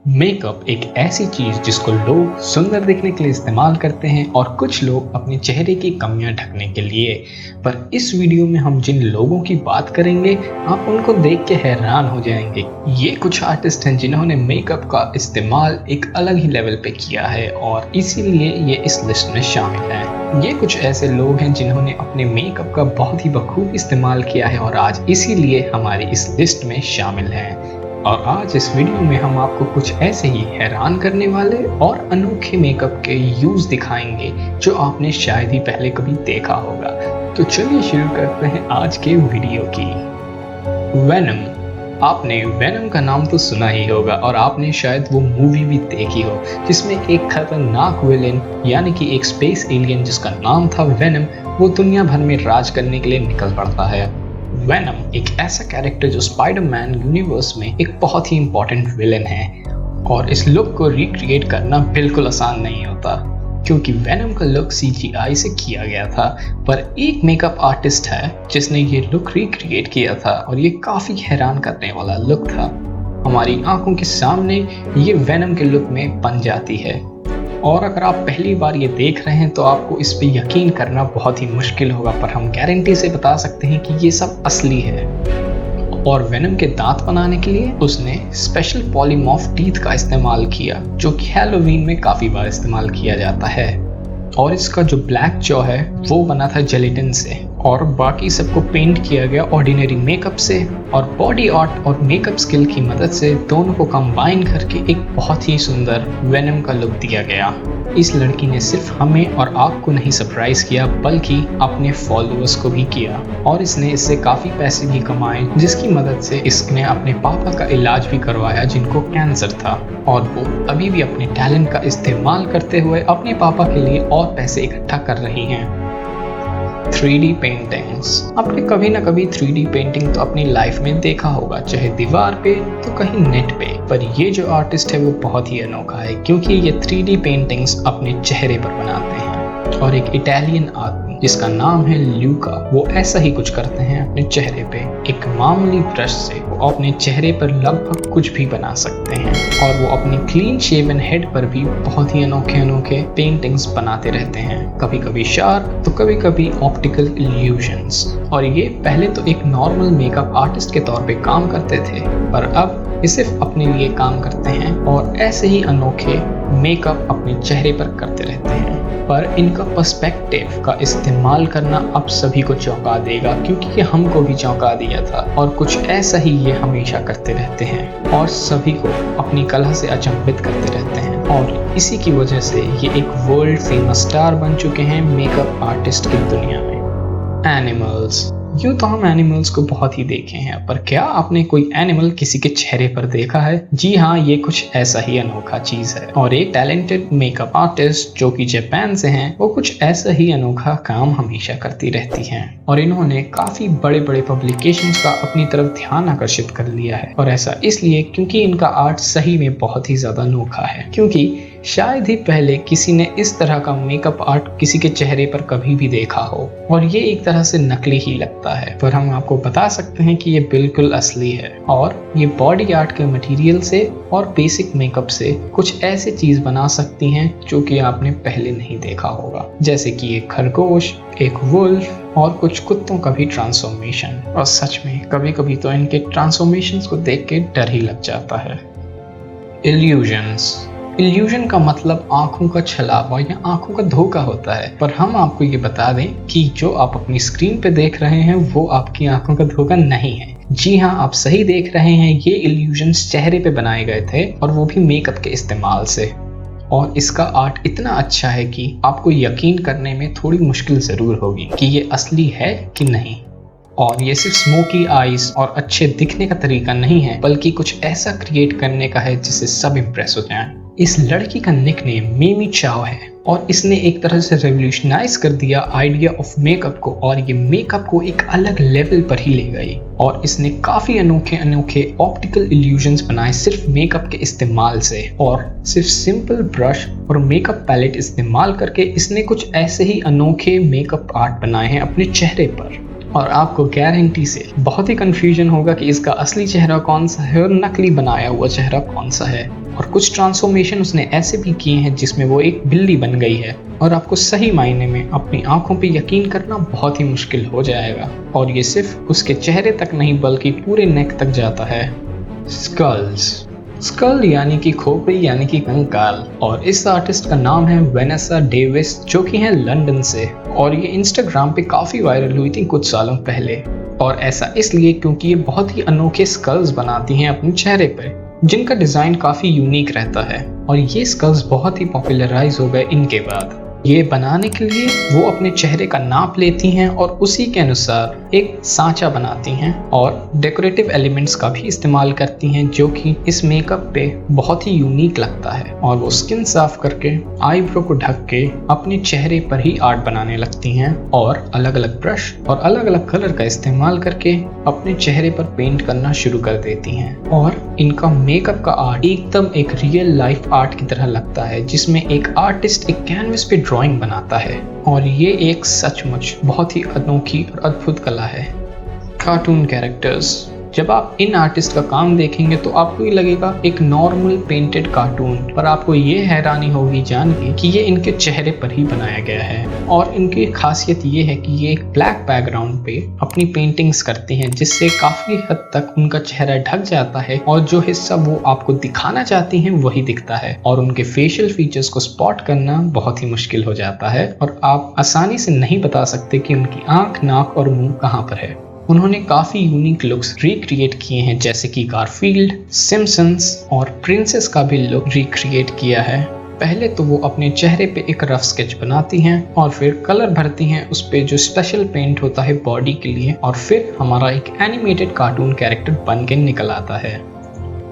Makeup एक ऐसी चीज जिसको लोग सुंदर दिखने के लिए इस्तेमाल करते हैं और कुछ लोग अपने चेहरे की कमियां ढकने के लिए। पर इस वीडियो में हम जिन लोगों की बात करेंगे आप उनको देख के हैरान हो जाएंगे। ये कुछ आर्टिस्ट हैं जिन्होंने मेकअप का इस्तेमाल एक अलग ही लेवल पे किया है और इसीलिए ये इस लिस्ट में शामिल हैं। ये कुछ ऐसे लोग हैं जिन्होंने अपने मेकअप का बहुत ही बखूबी इस्तेमाल किया है और आज इसीलिए हमारी इस लिस्ट में शामिल हैं। और आज इस वीडियो में हम आपको कुछ ऐसे ही हैरान करने वाले और अनोखे मेकअप के यूज दिखाएंगे जो आपने शायद ही पहले कभी देखा होगा। तो चलिए शुरू करते हैं आज के वीडियो की। वेनम। आपने वेनम का नाम तो सुना ही होगा और आपने शायद वो मूवी भी देखी हो जिसमें एक खतरनाक विलेन यानी कि एक स्पेस एलियन जिसका नाम था वेनम वो दुनिया भर में राज करने के लिए निकल पड़ता है। वेनम एक ऐसा कैरेक्टर जो स्पाइडरमैन यूनिवर्स में एक बहुत ही इंपॉर्टेंट विलेन है और इस लुक को रिक्रिएट करना बिल्कुल आसान नहीं होता क्योंकि वेनम का लुक CGI से किया गया था। पर एक मेकअप आर्टिस्ट है जिसने ये लुक रिक्रिएट किया था और ये काफ़ी हैरान करने वाला लुक था। हमारी आंखों के सामने ये वेनम के लुक में बन जाती है और अगर आप पहली बार ये देख रहे हैं तो आपको इस पे यकीन करना बहुत ही मुश्किल होगा, पर हम गारंटी से बता सकते हैं कि ये सब असली है। और वेनम के दांत बनाने के लिए उसने स्पेशल पॉलीमॉर्फ टीथ का इस्तेमाल किया जो कि हैलोवीन में काफ़ी बार इस्तेमाल किया जाता है। और इसका जो ब्लैक जॉ है वो बना था जेलेटिन से और बाकी सबको पेंट किया गया ऑर्डिनरी मेकअप से और बॉडी आर्ट और मेकअप स्किल की मदद से दोनों को कंबाइन करके एक बहुत ही सुंदर वेनम का लुक दिया गया। इस लड़की ने सिर्फ हमें और आपको नहीं सरप्राइज किया बल्कि अपने फॉलोअर्स को भी किया और इसने इससे काफ़ी पैसे भी कमाए जिसकी मदद से इसने अपने पापा का इलाज भी करवाया जिनको कैंसर था और वो अभी भी अपने टैलेंट का इस्तेमाल करते हुए अपने पापा के लिए और पैसे इकट्ठा कर रही हैं। 3D paintings. आपने कभी ना कभी 3D पेंटिंग तो अपनी लाइफ में देखा होगा, चाहे दीवार पे तो कहीं नेट पे। पर ये जो आर्टिस्ट है वो बहुत ही अनोखा है क्योंकि ये 3D पेंटिंग्स अपने चेहरे पर बनाते हैं और एक इटालियन आदमी जिसका नाम है ल्यूका वो ऐसा ही कुछ करते हैं अपने चेहरे पे। एक मामूली ब्रश से वो अपने चेहरे पर लगभग कुछ भी बना सकते हैं और वो अपनी क्लीन शेवन हेड पर भी बहुत ही अनोखे पेंटिंग्स बनाते रहते हैं, कभी कभी शार्प तो कभी कभी ऑप्टिकल इल्यूजन्स। और ये पहले तो एक नॉर्मल मेकअप आर्टिस्ट के तौर पे काम करते थे पर अब ये सिर्फ अपने लिए काम करते हैं और ऐसे ही अनोखे मेकअप अपने चेहरे पर करते रहते हैं। पर इनका पर्सपेक्टिव का इस्तेमाल करना अब सभी को चौंका देगा क्योंकि ये हमको भी चौंका दिया था और कुछ ऐसा ही ये हमेशा करते रहते हैं और सभी को अपनी कला से अचंभित करते रहते हैं और इसी की वजह से ये एक वर्ल्ड फेमस स्टार बन चुके हैं मेकअप आर्टिस्ट की दुनिया में। एनिमल्स। यूँ तो हम एनिमल्स को बहुत ही देखे हैं पर क्या आपने कोई एनिमल किसी के चेहरे पर देखा है? जी हाँ, ये कुछ ऐसा ही अनोखा चीज है और एक टैलेंटेड मेकअप आर्टिस्ट जो कि जापान से हैं वो कुछ ऐसा ही अनोखा काम हमेशा करती रहती हैं और इन्होंने काफी बड़े बड़े पब्लिकेशंस का अपनी तरफ ध्यान आकर्षित कर लिया है और ऐसा इसलिए क्योंकि इनका आर्ट सही में बहुत ही ज्यादा अनोखा है क्योंकि शायद ही पहले किसी ने इस तरह का मेकअप आर्ट किसी के चेहरे पर कभी भी देखा हो और ये एक तरह से नकली ही लगता है पर हम आपको बता सकते हैं कि ये बिल्कुल असली है और ये बॉडी आर्ट के मटेरियल से और बेसिक मेकअप से कुछ ऐसी चीज बना सकती हैं जो कि आपने पहले नहीं देखा होगा, जैसे कि एक खरगोश, एक वुल्फ और कुछ कुत्तों का भी ट्रांसफॉर्मेशन। और सच में कभी कभी तो इनके ट्रांसफॉर्मेशंस को देख के डर ही लग जाता है। इल्यूजन्स। इल्यूजन का मतलब आंखों का छलावा या आंखों का धोखा होता है पर हम आपको ये बता दें कि जो आप अपनी स्क्रीन पे देख रहे हैं वो आपकी आंखों का धोखा नहीं है। जी हाँ, आप सही देख रहे हैं, ये इल्यूजन्स चेहरे पे बनाए गए थे और वो भी मेकअप के इस्तेमाल से। और इसका आर्ट इतना अच्छा है कि आपको यकीन करने में थोड़ी मुश्किल जरूर होगी कि ये असली है कि नहीं। और ये सिर्फ स्मोकी आईज और अच्छे दिखने का तरीका नहीं है बल्कि कुछ ऐसा क्रिएट करने का है जिससे सब इम्प्रेस हो जाएं। इस लड़की का निकनेम मिमी चाओ है और इसने एक तरह से रेवोल्यूशनाइज कर दिया आइडिया ऑफ मेकअप को और ये मेकअप को एक अलग लेवल पर ही ले गई और इसने काफी अनोखे ऑप्टिकल इल्यूजन्स बनाए सिर्फ मेकअप के इस्तेमाल से और सिर्फ सिंपल ब्रश और मेकअप पैलेट इस्तेमाल करके इसने कुछ ऐसे ही अनोखे मेकअप आर्ट बनाए हैं अपने चेहरे पर। और आपको गारंटी से बहुत ही कंफ्यूजन होगा कि इसका असली चेहरा कौन सा है और नकली बनाया हुआ चेहरा कौन सा है। और कुछ ट्रांसफॉर्मेशन उसने ऐसे भी किए हैं जिसमें वो एक बिल्ली बन गई है और आपको सही मायने में अपनी आंखों पे यकीन करना बहुत ही मुश्किल हो जाएगा। और ये सिर्फ उसके चेहरे तक नहीं बल्कि पूरे नेक तक जाता है। स्कल यानी कि खोपड़ी यानी कि कंकाल। और इस आर्टिस्ट का नाम है वेनेसा डेविस, जो कि है लंदन से। और ये इंस्टाग्राम पे काफ़ी वायरल हुई थी कुछ सालों पहले। और ऐसा इसलिए क्योंकि ये बहुत ही अनोखे स्कल्स बनाती हैं अपने चेहरे पर, जिनका डिज़ाइन काफ़ी यूनिक रहता है। और ये स्कल्स बहुत ही पॉपुलराइज हो गए इनके बाद। ये बनाने के लिए वो अपने चेहरे का नाप लेती हैं और उसी के अनुसार एक सांचा बनाती हैं और डेकोरेटिव एलिमेंट्स का भी इस्तेमाल करती हैं, जो कि इस मेकअप पे बहुत ही यूनिक लगता है। और वो स्किन साफ करके आईब्रो को ढक के अपने चेहरे पर ही आर्ट बनाने लगती हैं और अलग अलग ब्रश और अलग अलग कलर का इस्तेमाल करके अपने चेहरे पर पेंट करना शुरू कर देती हैं। और इनका मेकअप का आर्ट एकदम एक रियल लाइफ आर्ट की तरह लगता है, जिसमें एक आर्टिस्ट एक कैनवस पे ड्राइंग बनाता है। और ये एक सचमुच बहुत ही अनोखी और अद्भुत कला है। Cartoon characters. जब आप इन आर्टिस्ट का काम देखेंगे तो आपको ये लगेगा एक नॉर्मल पेंटेड कार्टून, पर आपको ये हैरानी होगी जान के कि ये इनके चेहरे पर ही बनाया गया है। और इनकी खासियत ये है कि ये एक ब्लैक बैकग्राउंड पे अपनी पेंटिंग्स करती हैं, जिससे काफ़ी हद तक उनका चेहरा ढक जाता है और जो हिस्सा वो आपको दिखाना चाहती हैं वही दिखता है। और उनके फेशियल फीचर्स को स्पॉट करना बहुत ही मुश्किल हो जाता है और आप आसानी से नहीं बता सकते कि उनकी आँख, नाक और मुँह कहाँ पर है। उन्होंने काफ़ी यूनिक लुक्स रिक्रिएट किए हैं, जैसे कि गारफील्ड, सिम्पसन्स और प्रिंसेस का भी लुक रिक्रिएट किया है। पहले तो वो अपने चेहरे पे एक रफ स्केच बनाती हैं और फिर कलर भरती हैं उस पे जो स्पेशल पेंट होता है बॉडी के लिए, और फिर हमारा एक एनिमेटेड कार्टून कैरेक्टर बन के निकल आता है।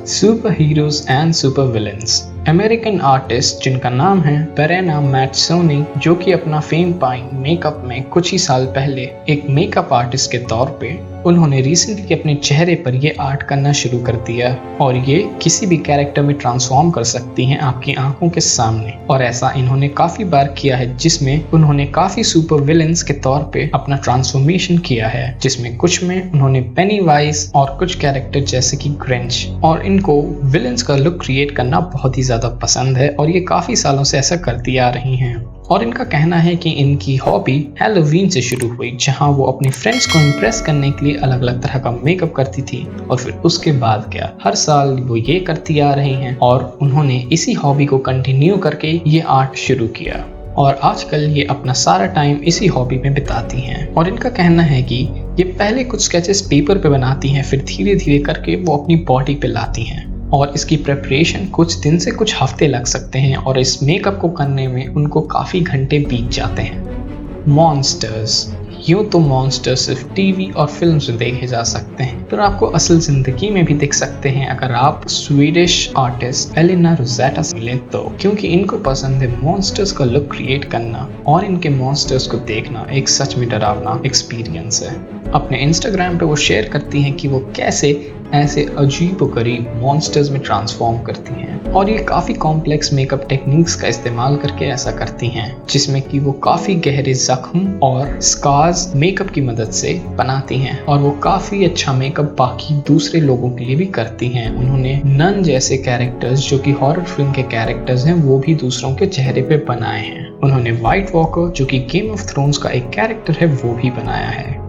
Super heroes and super villains. American artist जिनका नाम है पेरेना मैट्सोनी, जो कि अपना फेम पाई मेकअप में कुछ ही साल पहले एक मेकअप आर्टिस्ट के तौर पे, उन्होंने रिसेंटली अपने चेहरे पर ये आर्ट करना शुरू कर दिया। और ये किसी भी कैरेक्टर में ट्रांसफॉर्म कर सकती हैं आपकी आंखों के सामने। और ऐसा इन्होंने काफ़ी बार किया है, जिसमें उन्होंने काफ़ी सुपर विलेंस के तौर पे अपना ट्रांसफॉर्मेशन किया है, जिसमें कुछ में उन्होंने पेनीवाइज और कुछ कैरेक्टर जैसे कि ग्रिंच। और इनको विलेंस का लुक क्रिएट करना बहुत ही ज़्यादा पसंद है और ये काफ़ी सालों से ऐसा करती आ रही हैं। और इनका कहना है कि इनकी हॉबी हैलोवीन से शुरू हुई, जहां वो अपने फ्रेंड्स को इम्प्रेस करने के लिए अलग अलग तरह का मेकअप करती थी। और फिर उसके बाद क्या, हर साल वो ये करती आ रही हैं और उन्होंने इसी हॉबी को कंटिन्यू करके ये आर्ट शुरू किया। और आजकल ये अपना सारा टाइम इसी हॉबी में बिताती हैं। और इनका कहना है कि ये पहले कुछ स्केचेस पेपर पे बनाती हैं, फिर धीरे धीरे करके वो अपनी बॉडी पे लाती हैं। और इसकी प्रेपरेशन कुछ दिन से कुछ हफ्ते लग सकते हैं और इस मेकअप को करने में उनको काफ़ी घंटे बीत जाते हैं। मॉन्स्टर्स। यूँ तो मॉन्स्टर सिर्फ टीवी और फिल्म से देखे जा सकते हैं, पर आपको असल जिंदगी में भी दिख सकते हैं अगर आप स्वीडिश आर्टिस्ट एलिना रोजेटा से मिलें तो, क्योंकि इनको पसंद है मॉन्स्टर्स का लुक क्रिएट करना और इनके मॉन्स्टर्स को देखना एक सच में डरावना एक्सपीरियंस है। अपने इंस्टाग्राम पे वो शेयर करती हैं कि वो कैसे ऐसे अजीब व गरीब मॉन्स्टर्स में ट्रांसफॉर्म करती हैं। और ये काफ़ी कॉम्प्लेक्स मेकअप टेक्निक्स का इस्तेमाल करके ऐसा करती हैं, जिसमें कि वो काफ़ी गहरे जख्म और स्कार्स मेकअप की मदद से बनाती हैं। और वो काफ़ी अच्छा मेकअप बाकी दूसरे लोगों के लिए भी करती हैं। उन्होंने नन जैसे कैरेक्टर्स, जो कि हॉरर फिल्म के कैरेक्टर्स हैं, वो भी दूसरों के चेहरे पे बनाए हैं। उन्होंने व्हाइट वॉकर, जो कि गेम ऑफ थ्रोन्स का एक कैरेक्टर है, वो भी बनाया है।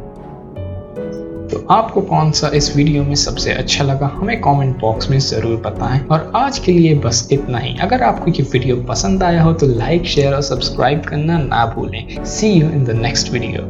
तो आपको कौन सा इस वीडियो में सबसे अच्छा लगा हमें कमेंट बॉक्स में ज़रूर बताएं। और आज के लिए बस इतना ही। अगर आपको ये वीडियो पसंद आया हो तो लाइक, शेयर और सब्सक्राइब करना ना भूलें। See you in the next video.